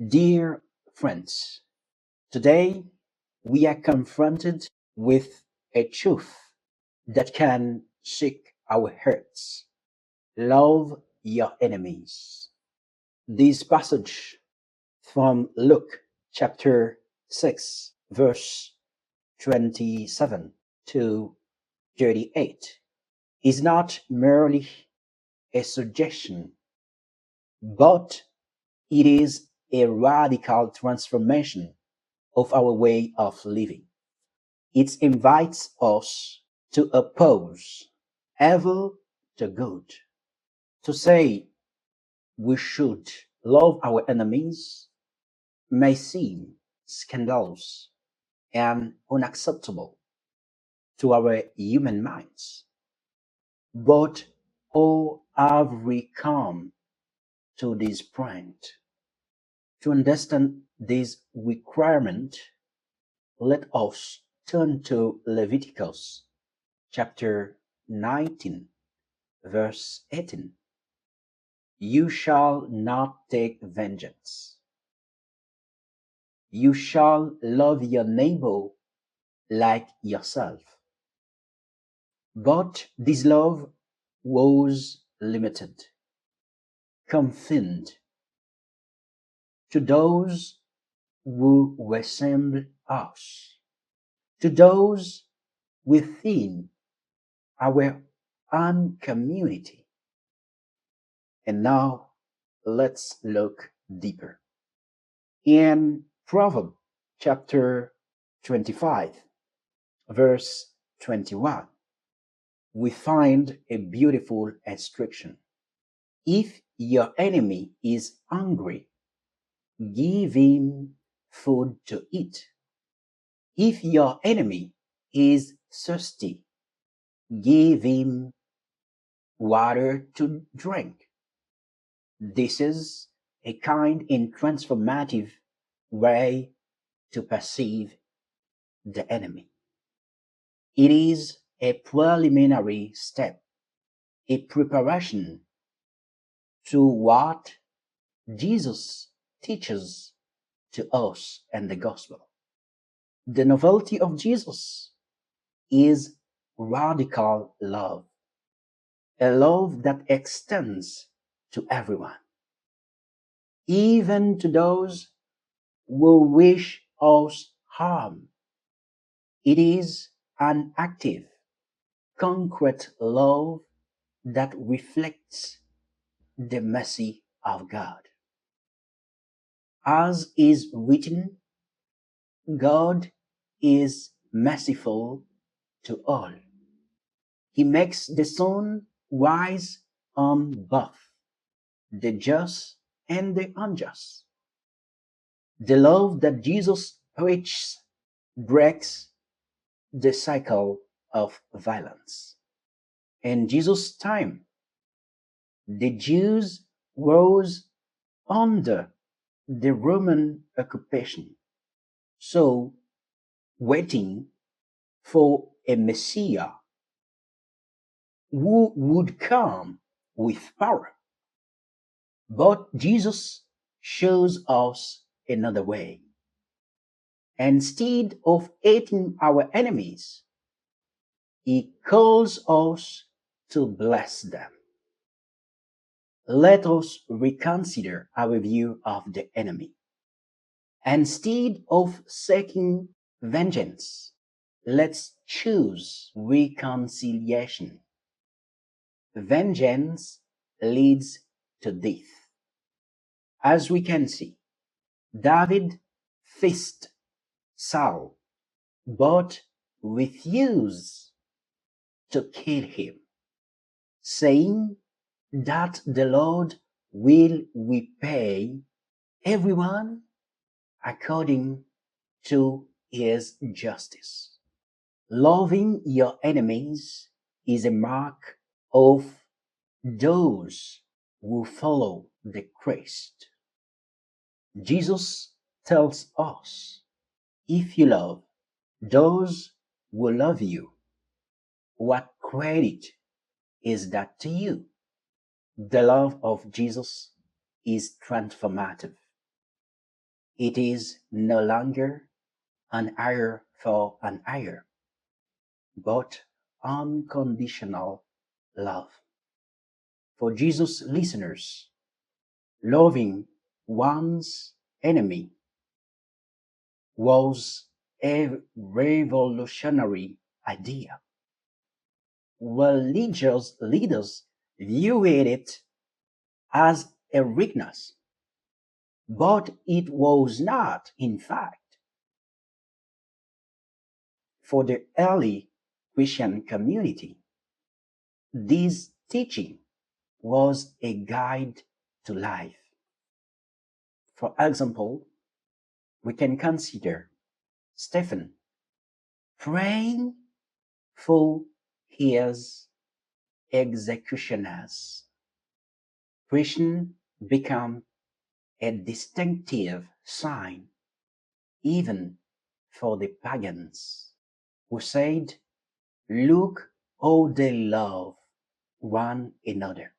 Dear friends, today we are confronted with a truth that can shake our hearts. Love your enemies. This passage from Luke chapter 6, verse 27 to 38 is not merely a suggestion, but it is a radical transformation of our way of living. It invites us to oppose evil to good, to say we should love our enemies may seem scandalous and unacceptable to our human minds. But how have we come to this point? To understand this requirement, let us turn to Leviticus chapter 19, verse 18. You shall not take vengeance. You shall love your neighbor like yourself. But this love was limited, confined to those who resemble us, to those within our own community. And now let's look deeper. In Proverbs chapter 25, verse 21, we find a beautiful instruction. If your enemy is hungry, give him food to eat. If your enemy is thirsty, give him water to drink. This is a kind and transformative way to perceive the enemy. It is a preliminary step, a preparation to what Jesus teaches to us in the gospel. The novelty of Jesus is radical love, a love that extends to everyone, even to those who wish us harm. It is an active, concrete love that reflects the mercy of God. As is written, God is merciful to all. He makes the sun rise on both the just and the unjust. The love that Jesus preaches breaks the cycle of violence. In Jesus' time, the Jews rose under the Roman occupation, so waiting for a Messiah who would come with power. But Jesus shows us another way. Instead of hating our enemies, he calls us to bless them. Let us reconsider our view of the enemy. Instead of seeking vengeance, let's choose reconciliation. Vengeance leads to death. As we can see, David faced Saul, but refused to kill him, saying that the Lord will repay everyone according to his justice. Loving your enemies is a mark of those who follow the Christ. Jesus tells us, if you love those who love you, what credit is that to you? The love of Jesus is transformative. It is no longer an hire for an hire, but unconditional love. For Jesus listeners, loving one's enemy was a revolutionary idea. Religious leaders viewed it as a weakness, but it was not, in fact. For the early Christian community, this teaching was a guide to life. For example, we can consider Stephen praying for his executioners. Christian become a distinctive sign even for the pagans who said, look how they love one another.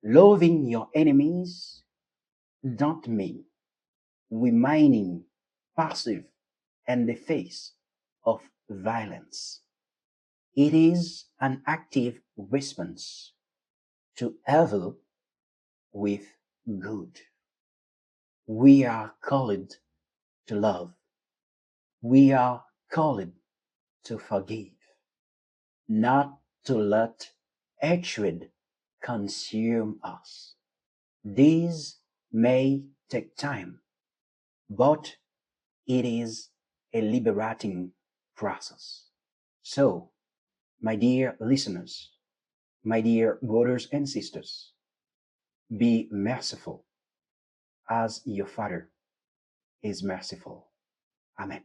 Loving your enemies don't mean remaining passive in the face of violence. It is an active response to evil with good. We are called to love. We are called to forgive, not to let hatred consume us. These may take time, but it is a liberating process. So, my dear listeners, my dear brothers and sisters, be merciful as your Father is merciful. Amen.